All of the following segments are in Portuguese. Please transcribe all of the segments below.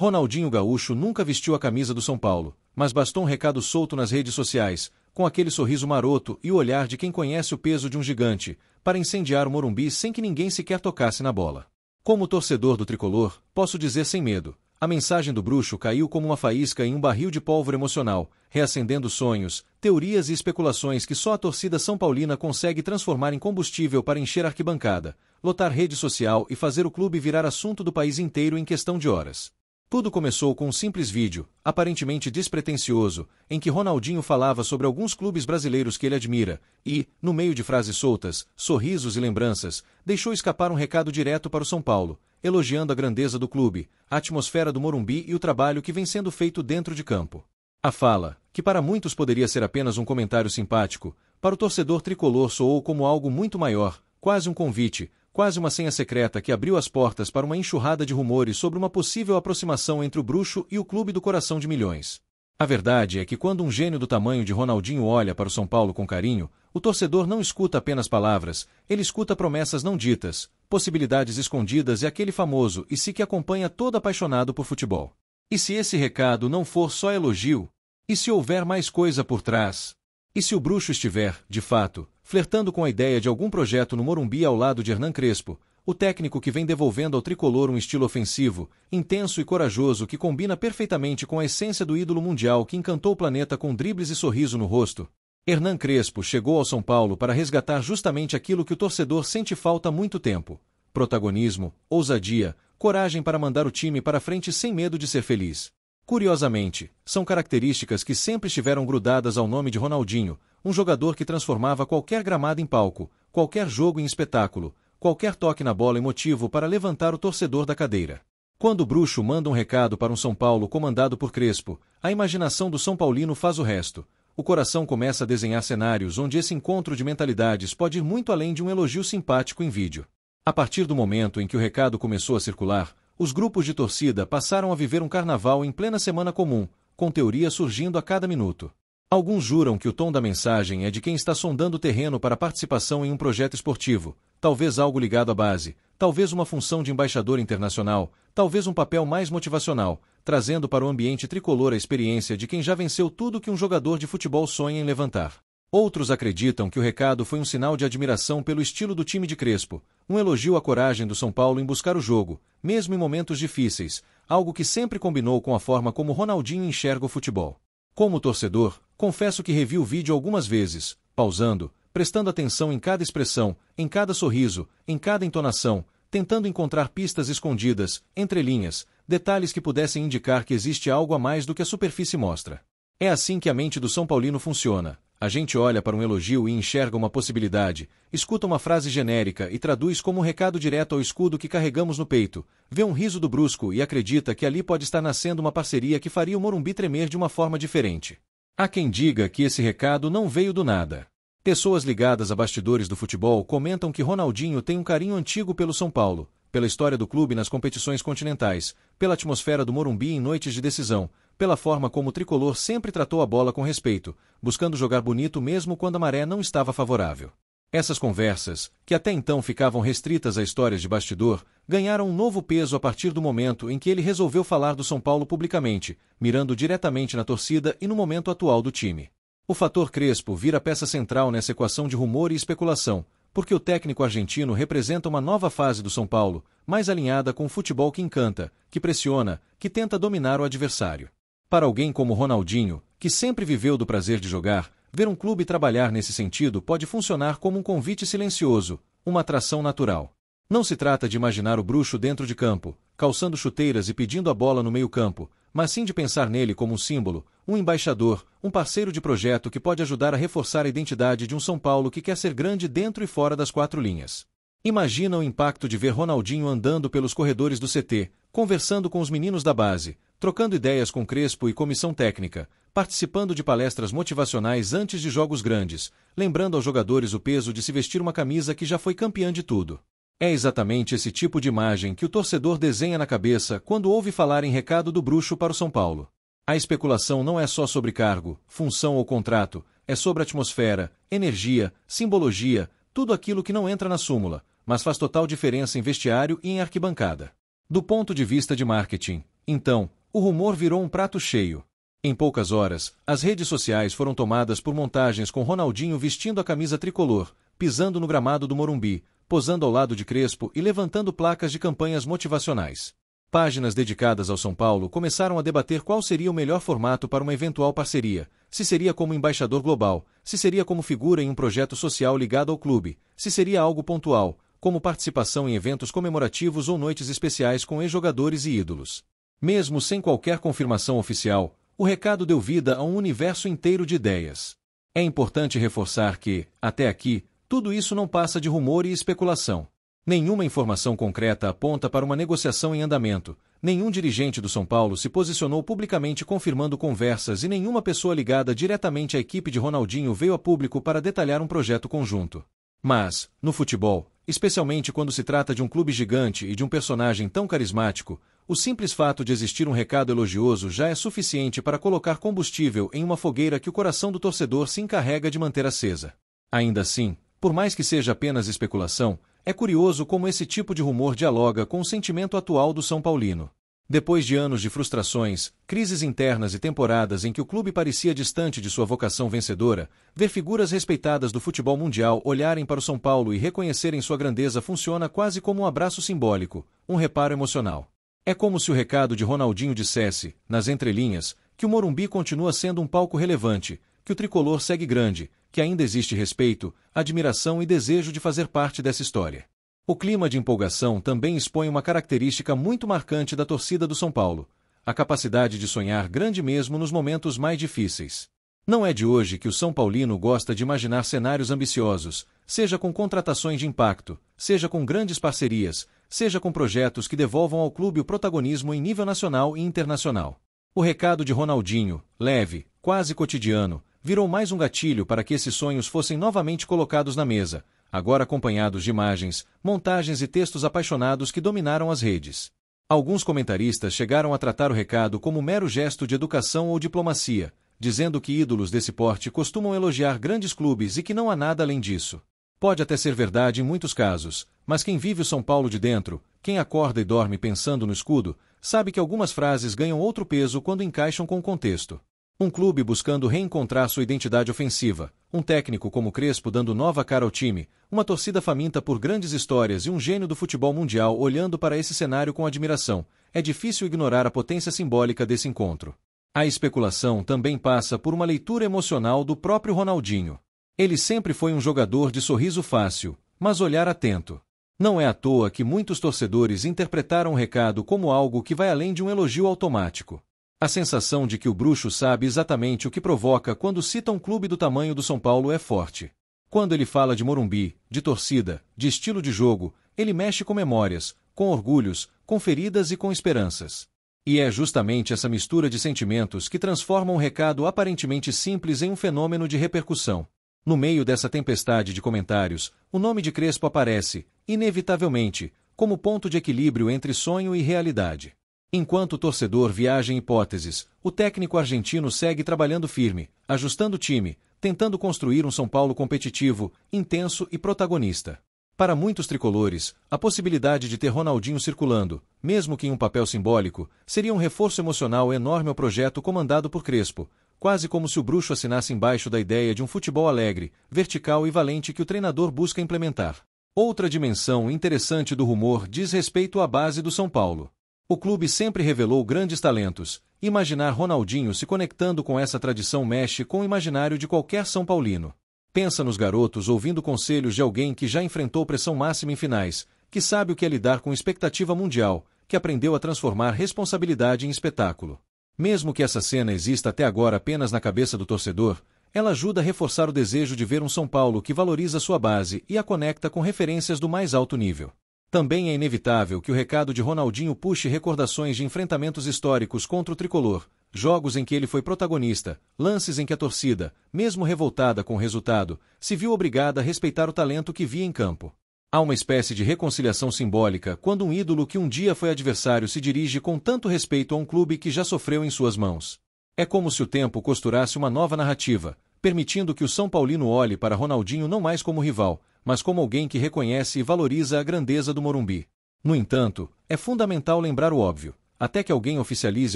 Ronaldinho Gaúcho nunca vestiu a camisa do São Paulo, mas bastou um recado solto nas redes sociais, com aquele sorriso maroto e o olhar de quem conhece o peso de um gigante, para incendiar o Morumbi sem que ninguém sequer tocasse na bola. Como torcedor do tricolor, posso dizer sem medo, a mensagem do bruxo caiu como uma faísca em um barril de pólvora emocional, reacendendo sonhos, teorias e especulações que só a torcida são paulina consegue transformar em combustível para encher a arquibancada, lotar rede social e fazer o clube virar assunto do país inteiro em questão de horas. Tudo começou com um simples vídeo, aparentemente despretensioso, em que Ronaldinho falava sobre alguns clubes brasileiros que ele admira, e, no meio de frases soltas, sorrisos e lembranças, deixou escapar um recado direto para o São Paulo, elogiando a grandeza do clube, a atmosfera do Morumbi e o trabalho que vem sendo feito dentro de campo. A fala, que para muitos poderia ser apenas um comentário simpático, para o torcedor tricolor soou como algo muito maior, quase um convite, quase uma senha secreta que abriu as portas para uma enxurrada de rumores sobre uma possível aproximação entre o bruxo e o clube do coração de milhões. A verdade é que quando um gênio do tamanho de Ronaldinho olha para o São Paulo com carinho, o torcedor não escuta apenas palavras, ele escuta promessas não ditas, possibilidades escondidas e aquele famoso "e se" que acompanha todo apaixonado por futebol. E se esse recado não for só elogio? E se houver mais coisa por trás? E se o bruxo estiver, de fato, flertando com a ideia de algum projeto no Morumbi ao lado de Hernan Crespo, o técnico que vem devolvendo ao tricolor um estilo ofensivo, intenso e corajoso que combina perfeitamente com a essência do ídolo mundial que encantou o planeta com dribles e sorriso no rosto? Hernan Crespo chegou ao São Paulo para resgatar justamente aquilo que o torcedor sente falta há muito tempo: protagonismo, ousadia, coragem para mandar o time para frente sem medo de ser feliz. Curiosamente, são características que sempre estiveram grudadas ao nome de Ronaldinho, um jogador que transformava qualquer gramado em palco, qualquer jogo em espetáculo, qualquer toque na bola em motivo para levantar o torcedor da cadeira. Quando o bruxo manda um recado para um São Paulo comandado por Crespo, a imaginação do São Paulino faz o resto. O coração começa a desenhar cenários onde esse encontro de mentalidades pode ir muito além de um elogio simpático em vídeo. A partir do momento em que o recado começou a circular, os grupos de torcida passaram a viver um carnaval em plena semana comum, com teorias surgindo a cada minuto. Alguns juram que o tom da mensagem é de quem está sondando o terreno para participação em um projeto esportivo, talvez algo ligado à base, talvez uma função de embaixador internacional, talvez um papel mais motivacional, trazendo para o ambiente tricolor a experiência de quem já venceu tudo que um jogador de futebol sonha em levantar. Outros acreditam que o recado foi um sinal de admiração pelo estilo do time de Crespo, um elogio à coragem do São Paulo em buscar o jogo, mesmo em momentos difíceis, algo que sempre combinou com a forma como Ronaldinho enxerga o futebol. Como torcedor, confesso que revi o vídeo algumas vezes, pausando, prestando atenção em cada expressão, em cada sorriso, em cada entonação, tentando encontrar pistas escondidas, entrelinhas, detalhes que pudessem indicar que existe algo a mais do que a superfície mostra. É assim que a mente do São Paulino funciona. A gente olha para um elogio e enxerga uma possibilidade, escuta uma frase genérica e traduz como um recado direto ao escudo que carregamos no peito, vê um riso do brusco e acredita que ali pode estar nascendo uma parceria que faria o Morumbi tremer de uma forma diferente. Há quem diga que esse recado não veio do nada. Pessoas ligadas a bastidores do futebol comentam que Ronaldinho tem um carinho antigo pelo São Paulo, pela história do clube nas competições continentais, pela atmosfera do Morumbi em noites de decisão, pela forma como o tricolor sempre tratou a bola com respeito, buscando jogar bonito mesmo quando a maré não estava favorável. Essas conversas, que até então ficavam restritas a histórias de bastidor, ganharam um novo peso a partir do momento em que ele resolveu falar do São Paulo publicamente, mirando diretamente na torcida e no momento atual do time. O fator Crespo vira peça central nessa equação de rumor e especulação, porque o técnico argentino representa uma nova fase do São Paulo, mais alinhada com o futebol que encanta, que pressiona, que tenta dominar o adversário. Para alguém como Ronaldinho, que sempre viveu do prazer de jogar, ver um clube trabalhar nesse sentido pode funcionar como um convite silencioso, uma atração natural. Não se trata de imaginar o bruxo dentro de campo, calçando chuteiras e pedindo a bola no meio-campo, mas sim de pensar nele como um símbolo, um embaixador, um parceiro de projeto que pode ajudar a reforçar a identidade de um São Paulo que quer ser grande dentro e fora das quatro linhas. Imagina o impacto de ver Ronaldinho andando pelos corredores do CT, conversando com os meninos da base, trocando ideias com Crespo e comissão técnica, participando de palestras motivacionais antes de jogos grandes, lembrando aos jogadores o peso de se vestir uma camisa que já foi campeã de tudo. É exatamente esse tipo de imagem que o torcedor desenha na cabeça quando ouve falar em recado do bruxo para o São Paulo. A especulação não é só sobre cargo, função ou contrato, é sobre atmosfera, energia, simbologia, tudo aquilo que não entra na súmula, mas faz total diferença em vestiário e em arquibancada. Do ponto de vista de marketing, Então, o rumor virou um prato cheio. Em poucas horas, as redes sociais foram tomadas por montagens com Ronaldinho vestindo a camisa tricolor, pisando no gramado do Morumbi, posando ao lado de Crespo e levantando placas de campanhas motivacionais. Páginas dedicadas ao São Paulo começaram a debater qual seria o melhor formato para uma eventual parceria, se seria como embaixador global, se seria como figura em um projeto social ligado ao clube, se seria algo pontual, como participação em eventos comemorativos ou noites especiais com ex-jogadores e ídolos. Mesmo sem qualquer confirmação oficial, o recado deu vida a um universo inteiro de ideias. É importante reforçar que, até aqui, tudo isso não passa de rumor e especulação. Nenhuma informação concreta aponta para uma negociação em andamento, nenhum dirigente do São Paulo se posicionou publicamente confirmando conversas e nenhuma pessoa ligada diretamente à equipe de Ronaldinho veio a público para detalhar um projeto conjunto. Mas, no futebol, especialmente quando se trata de um clube gigante e de um personagem tão carismático, o simples fato de existir um recado elogioso já é suficiente para colocar combustível em uma fogueira que o coração do torcedor se encarrega de manter acesa. Ainda assim, por mais que seja apenas especulação, é curioso como esse tipo de rumor dialoga com o sentimento atual do São Paulino. Depois de anos de frustrações, crises internas e temporadas em que o clube parecia distante de sua vocação vencedora, ver figuras respeitadas do futebol mundial olharem para o São Paulo e reconhecerem sua grandeza funciona quase como um abraço simbólico, um reparo emocional. É como se o recado de Ronaldinho dissesse, nas entrelinhas, que o Morumbi continua sendo um palco relevante, que o tricolor segue grande, que ainda existe respeito, admiração e desejo de fazer parte dessa história. O clima de empolgação também expõe uma característica muito marcante da torcida do São Paulo: a capacidade de sonhar grande mesmo nos momentos mais difíceis. Não é de hoje que o São Paulino gosta de imaginar cenários ambiciosos, seja com contratações de impacto, seja com grandes parcerias, seja com projetos que devolvam ao clube o protagonismo em nível nacional e internacional. O recado de Ronaldinho, leve, quase cotidiano, virou mais um gatilho para que esses sonhos fossem novamente colocados na mesa, agora acompanhados de imagens, montagens e textos apaixonados que dominaram as redes. Alguns comentaristas chegaram a tratar o recado como mero gesto de educação ou diplomacia, dizendo que ídolos desse porte costumam elogiar grandes clubes e que não há nada além disso. Pode até ser verdade em muitos casos, mas quem vive o São Paulo de dentro, quem acorda e dorme pensando no escudo, sabe que algumas frases ganham outro peso quando encaixam com o contexto. Um clube buscando reencontrar sua identidade ofensiva, um técnico como Crespo dando nova cara ao time, uma torcida faminta por grandes histórias e um gênio do futebol mundial olhando para esse cenário com admiração, é difícil ignorar a potência simbólica desse encontro. A especulação também passa por uma leitura emocional do próprio Ronaldinho. Ele sempre foi um jogador de sorriso fácil, mas olhar atento. Não é à toa que muitos torcedores interpretaram o recado como algo que vai além de um elogio automático. A sensação de que o bruxo sabe exatamente o que provoca quando cita um clube do tamanho do São Paulo é forte. Quando ele fala de Morumbi, de torcida, de estilo de jogo, ele mexe com memórias, com orgulhos, com feridas e com esperanças. E é justamente essa mistura de sentimentos que transforma um recado aparentemente simples em um fenômeno de repercussão. No meio dessa tempestade de comentários, o nome de Crespo aparece, inevitavelmente, como ponto de equilíbrio entre sonho e realidade. Enquanto o torcedor viaja em hipóteses, o técnico argentino segue trabalhando firme, ajustando o time, tentando construir um São Paulo competitivo, intenso e protagonista. Para muitos tricolores, a possibilidade de ter Ronaldinho circulando, mesmo que em um papel simbólico, seria um reforço emocional enorme ao projeto comandado por Crespo, quase como se o bruxo assinasse embaixo da ideia de um futebol alegre, vertical e valente que o treinador busca implementar. Outra dimensão interessante do rumor diz respeito à base do São Paulo. O clube sempre revelou grandes talentos. Imaginar Ronaldinho se conectando com essa tradição mexe com o imaginário de qualquer São Paulino. Pensa nos garotos ouvindo conselhos de alguém que já enfrentou pressão máxima em finais, que sabe o que é lidar com expectativa mundial, que aprendeu a transformar responsabilidade em espetáculo. Mesmo que essa cena exista até agora apenas na cabeça do torcedor, ela ajuda a reforçar o desejo de ver um São Paulo que valoriza sua base e a conecta com referências do mais alto nível. Também é inevitável que o recado de Ronaldinho puxe recordações de enfrentamentos históricos contra o tricolor, jogos em que ele foi protagonista, lances em que a torcida, mesmo revoltada com o resultado, se viu obrigada a respeitar o talento que via em campo. Há uma espécie de reconciliação simbólica quando um ídolo que um dia foi adversário se dirige com tanto respeito a um clube que já sofreu em suas mãos. É como se o tempo costurasse uma nova narrativa, permitindo que o São Paulino olhe para Ronaldinho não mais como rival, mas como alguém que reconhece e valoriza a grandeza do Morumbi. No entanto, é fundamental lembrar o óbvio. até que alguém oficialize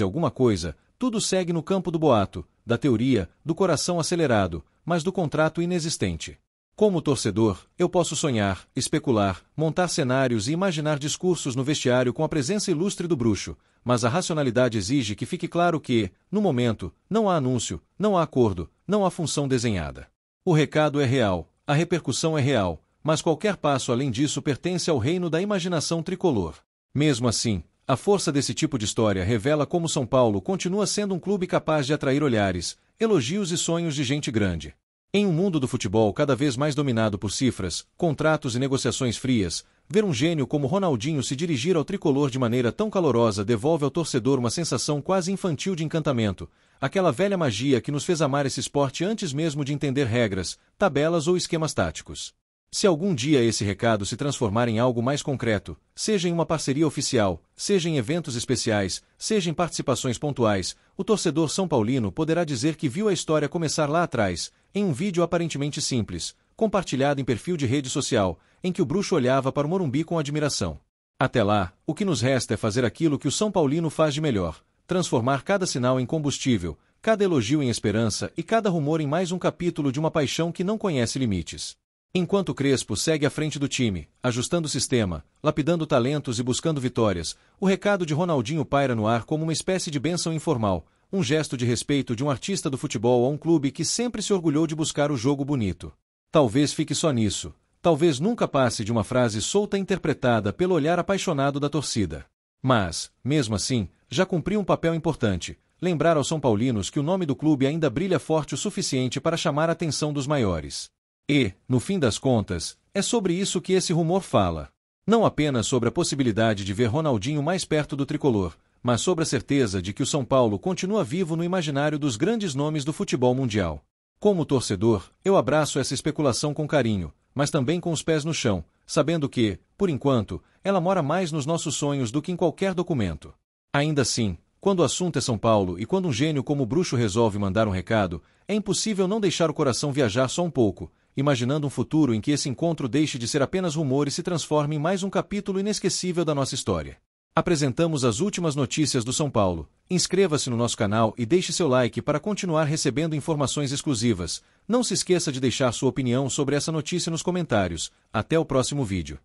alguma coisa, tudo segue no campo do boato, da teoria, do coração acelerado, mas do contrato inexistente. Como torcedor, eu posso sonhar, especular, montar cenários e imaginar discursos no vestiário com a presença ilustre do bruxo, mas a racionalidade exige que fique claro que, no momento, não há anúncio, não há acordo, não há função desenhada. O recado é real, a repercussão é real, mas qualquer passo além disso pertence ao reino da imaginação tricolor. Mesmo assim, a força desse tipo de história revela como São Paulo continua sendo um clube capaz de atrair olhares, elogios e sonhos de gente grande. Em um mundo do futebol cada vez mais dominado por cifras, contratos e negociações frias, ver um gênio como Ronaldinho se dirigir ao tricolor de maneira tão calorosa devolve ao torcedor uma sensação quase infantil de encantamento, aquela velha magia que nos fez amar esse esporte antes mesmo de entender regras, tabelas ou esquemas táticos. Se algum dia esse recado se transformar em algo mais concreto, seja em uma parceria oficial, seja em eventos especiais, seja em participações pontuais, o torcedor são paulino poderá dizer que viu a história começar lá atrás, em um vídeo aparentemente simples, compartilhado em perfil de rede social, em que o bruxo olhava para o Morumbi com admiração. Até lá, o que nos resta é fazer aquilo que o São Paulino faz de melhor, transformar cada sinal em combustível, cada elogio em esperança e cada rumor em mais um capítulo de uma paixão que não conhece limites. Enquanto Crespo segue à frente do time, ajustando o sistema, lapidando talentos e buscando vitórias, o recado de Ronaldinho paira no ar como uma espécie de bênção informal, um gesto de respeito de um artista do futebol a um clube que sempre se orgulhou de buscar o jogo bonito. Talvez fique só nisso, talvez nunca passe de uma frase solta interpretada pelo olhar apaixonado da torcida. Mas, mesmo assim, já cumpriu um papel importante, lembrar aos São Paulinos que o nome do clube ainda brilha forte o suficiente para chamar a atenção dos maiores. E, no fim das contas, é sobre isso que esse rumor fala. Não apenas sobre a possibilidade de ver Ronaldinho mais perto do tricolor, mas sobre a certeza de que o São Paulo continua vivo no imaginário dos grandes nomes do futebol mundial. Como torcedor, eu abraço essa especulação com carinho, mas também com os pés no chão, sabendo que, por enquanto, ela mora mais nos nossos sonhos do que em qualquer documento. Ainda assim, quando o assunto é São Paulo e quando um gênio como o bruxo resolve mandar um recado, é impossível não deixar o coração viajar só um pouco, imaginando um futuro em que esse encontro deixe de ser apenas rumor e se transforme em mais um capítulo inesquecível da nossa história. Apresentamos as últimas notícias do São Paulo. Inscreva-se no nosso canal e deixe seu like para continuar recebendo informações exclusivas. Não se esqueça de deixar sua opinião sobre essa notícia nos comentários. Até o próximo vídeo.